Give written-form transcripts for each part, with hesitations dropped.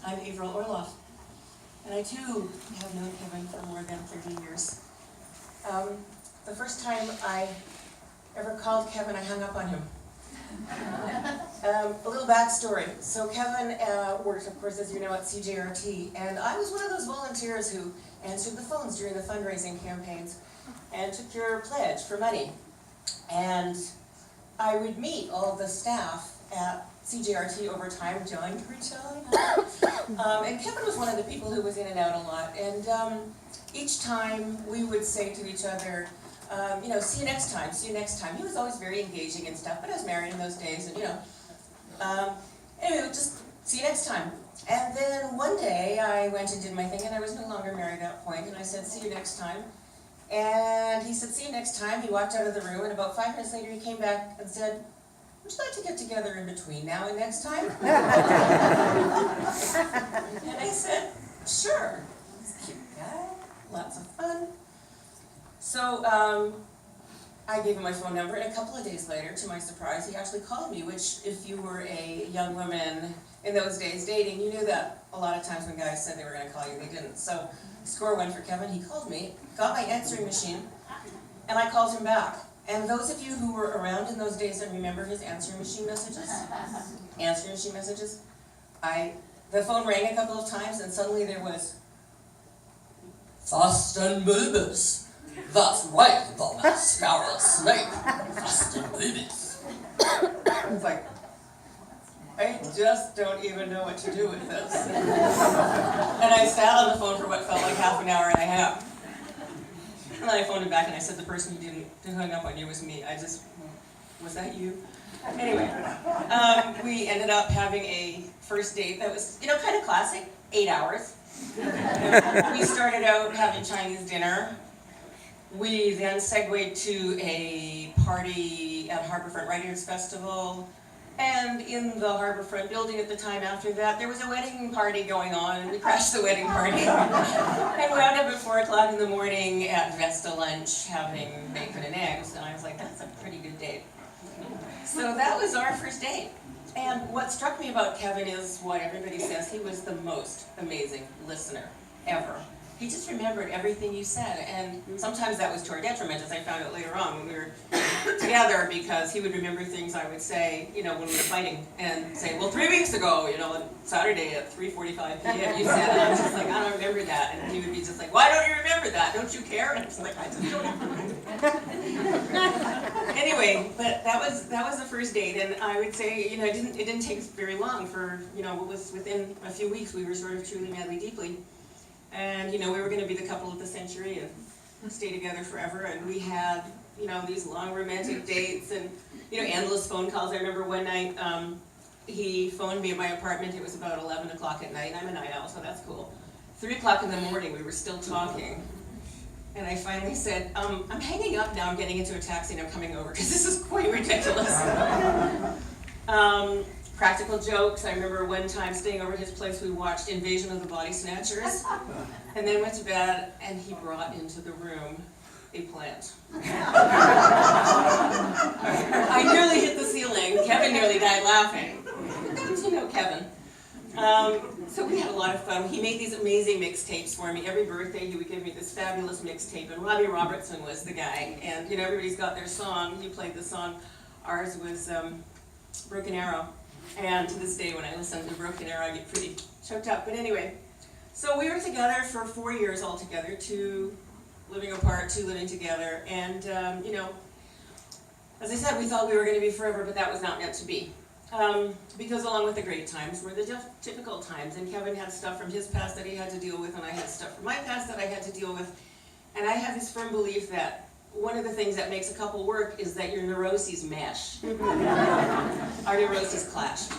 I'm Avril Orloff, and I too have known Kevin for more than 30 years. The first time I ever called Kevin, I hung up on him. A little backstory. So Kevin worked, of course, as you know, at CJRT, and I was one of those volunteers who answered the phones during the fundraising campaigns and took your pledge for money. And I would meet all of the staff at CJRT over time, John, and Kevin was one of the people who was in and out a lot. And each time we would say to each other, see you next time, see you next time. He was always very engaging and stuff, but I was married in those days, and anyway, just see you next time. And then one day I went and did my thing, and I was no longer married at that point, and I said, see you next time. And he said, see you next time. He walked out of the room, and about 5 minutes later he came back and said, would you like to get together in between now and next time? And I said, sure. He's a cute guy, lots of fun. So I gave him my phone number, and a couple of days later, to my surprise, he actually called me, which if you were a young woman in those days dating, you knew that a lot of times when guys said they were going to call you, they didn't. So score one for Kevin. He called me, got my answering machine, and I called him back. And those of you who were around in those days and remember his answering machine messages, the phone rang a couple of times, and suddenly there was, fast and bulbous. That's right, the mascara snake. Fast and bulbous. It's like, I just don't even know what to do with this. And I sat on the phone for what felt like half an hour and a half. And then I phoned him back and I said, the person who hung up on you was me. Was that you? Anyway, we ended up having a first date that was, kind of classic, 8 hours. We started out having Chinese dinner. We then segued to a party at Harbourfront Writers Festival. And in the Harbourfront building at the time after that, there was a wedding party going on, and we crashed the wedding party. And wound up at 4 o'clock in the morning at Vesta lunch having bacon and eggs, and I was like, that's a pretty good date. So that was our first date. And what struck me about Kevin is what everybody says, he was the most amazing listener ever. He just remembered everything you said, and sometimes that was to our detriment, as I found out later on when we were together, because he would remember things I would say, when we were fighting, and say, well, 3 weeks ago, on Saturday at 3:45 p.m. you said, and I was just like, I don't remember that, and he would be just like, why don't you remember that? Don't you care? And I was like, I just don't remember. Anyway, but that was the first date, and I would say, it didn't take very long for, it was within a few weeks we were sort of truly, madly, deeply. And, we were going to be the couple of the century and stay together forever. And we had, these long romantic dates and, endless phone calls. I remember one night he phoned me at my apartment. It was about 11 o'clock at night. I'm a night owl, so that's cool. 3 o'clock in the morning, we were still talking. And I finally said, I'm hanging up now. I'm getting into a taxi and I'm coming over because this is quite ridiculous. Practical jokes. I remember one time staying over at his place, we watched Invasion of the Body Snatchers, and then went to bed, and he brought into the room a plant. I nearly hit the ceiling. Kevin nearly died laughing. Don't Kevin? So we had a lot of fun. He made these amazing mixtapes for me. Every birthday he would give me this fabulous mixtape, and Robbie Robertson was the guy. And everybody's got their song. He played the song. Ours was Broken Arrow. And to this day, when I listen to Broken Arrow, I get pretty choked up. But anyway, so we were together for 4 years altogether, 2 living apart, 2 living together. And, as I said, we thought we were going to be forever, but that was not meant to be. Because along with the great times were the difficult times. And Kevin had stuff from his past that he had to deal with, and I had stuff from my past that I had to deal with. And I have this firm belief that one of the things that makes a couple work is that your neuroses mesh. Our neuroses clashed.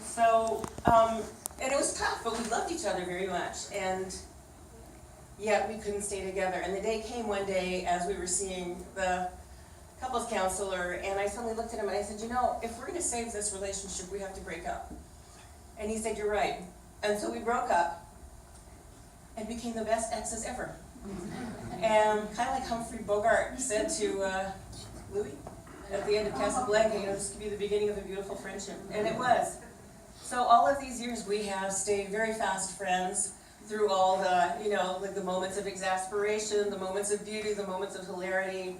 So, and it was tough, but we loved each other very much. And yet we couldn't stay together. And the day came one day as we were seeing the couples counselor, and I suddenly looked at him and I said, if we're going to save this relationship, we have to break up. And he said, you're right. And so we broke up and became the best exes ever. And kind of like Humphrey Bogart said to Louis at the end of Casablanca, this could be the beginning of a beautiful friendship. And it was. So all of the these years, we have stayed very fast friends through all the, you know, like the moments of exasperation, the moments of beauty, the moments of hilarity.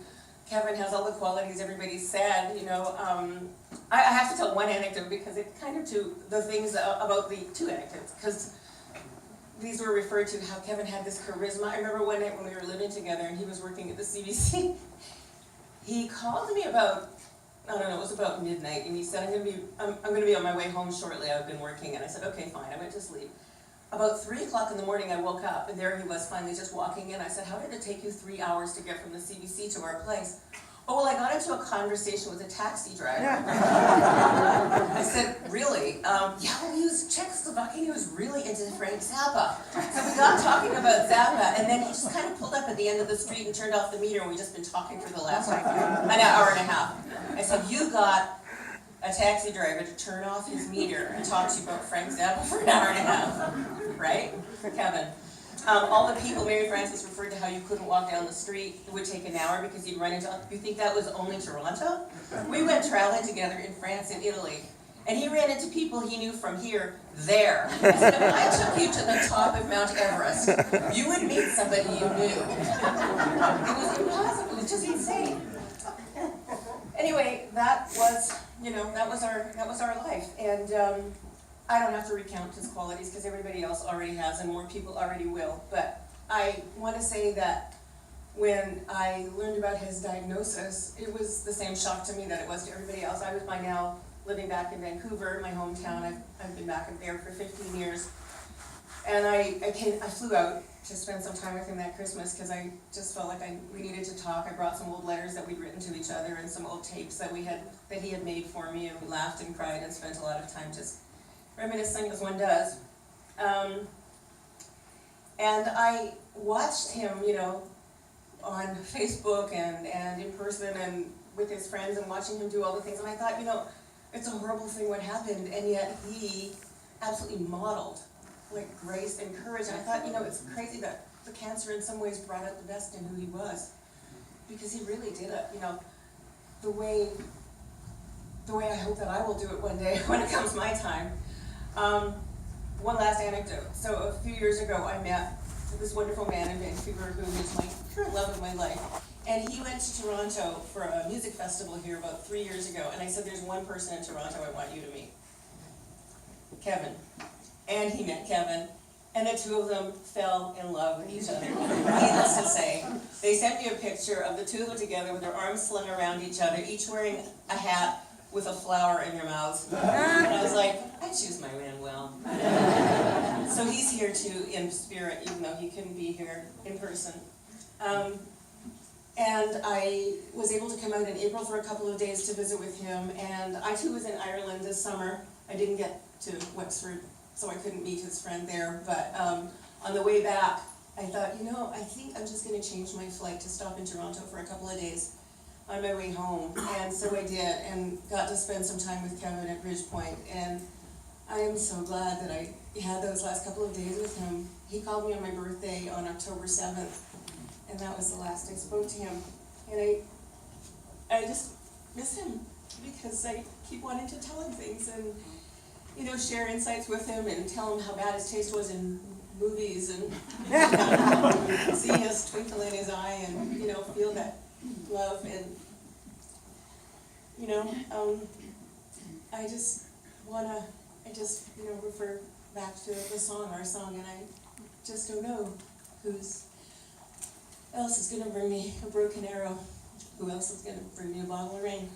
Kevin has all the qualities everybody said, you know. I have to tell one anecdote because it kind of to the things about the two anecdotes, because these were referred to how Kevin had this charisma. I remember one night when we were living together and he was working at the CBC. He called me about, I don't know, it was about midnight, and he said, I'm gonna be on my way home shortly, I've been working, and I said, okay, fine, I went to sleep. About 3 o'clock in the morning, I woke up, and there he was finally just walking in. I said, how did it take you 3 hours to get from the CBC to our place? Oh, well, I got into a conversation with a taxi driver. I said, really? Yeah, well, he was Czechoslovakian, he was really into Frank Zappa. So we got talking about Zappa, and then he just kind of pulled up at the end of the street and turned off the meter, and we've just been talking for the last an hour and a half. I said, you got a taxi driver to turn off his meter and talk to you about Frank Zappa for an hour and a half, right? Kevin. All the people, Mary Frances referred to how you couldn't walk down the street, it would take an hour because you'd run into, you think that was only Toronto? We went traveling together in France and Italy, and he ran into people he knew from here, there. I said, if I took you to the top of Mount Everest, you would meet somebody you knew. It was impossible, it was just insane. Anyway, that was, you know, that was our life, and I don't have to recount his qualities because everybody else already has and more people already will, but I want to say that when I learned about his diagnosis, it was the same shock to me that it was to everybody else. I was by now living back in Vancouver, my hometown. I've been back there for 15 years, and I flew out to spend some time with him that Christmas because I just felt like we needed to talk. I brought some old letters that we'd written to each other and some old tapes that he had made for me, and we laughed and cried and spent a lot of time just reminiscing as one does. And I watched him, you know, on Facebook and in person and with his friends and watching him do all the things, and I thought, you know, it's a horrible thing what happened, and yet he absolutely modeled like grace and courage. And I thought, you know, it's crazy that the cancer in some ways brought out the best in who he was, because he really did it, you know, the way I hope that I will do it one day when it comes my time. One last anecdote. So a few years ago, I met this wonderful man in Vancouver who is my current love of my life. And he went to Toronto for a music festival here about 3 years ago. And I said, there's one person in Toronto I want you to meet. Kevin. And he met Kevin. And the two of them fell in love with each other. Needless to say, they sent me a picture of the two of them together with their arms slung around each other, each wearing a hat with a flower in your mouth. And I was like, I choose my man well. So he's here too in spirit, even though he couldn't be here in person. And I was able to come out in April for a couple of days to visit with him, and I too was in Ireland this summer. I didn't get to Wexford, so I couldn't meet his friend there, but on the way back, I thought, you know, I think I'm just going to change my flight to stop in Toronto for a couple of days on my way home. And so I did, and got to spend some time with Kevin at Bridgepoint, and I am so glad that I had those last couple of days with him. He called me on my birthday on October 7th, and that was the last I spoke to him. And I just miss him, because I keep wanting to tell him things and, you know, share insights with him and tell him how bad his taste was in movies and see his twinkle in his eye and, you know, feel that love. And, you know, I just, you know, refer back to the song, our song, and I just don't know else is going to bring me a broken arrow. Who else is going to bring me a bottle of rain?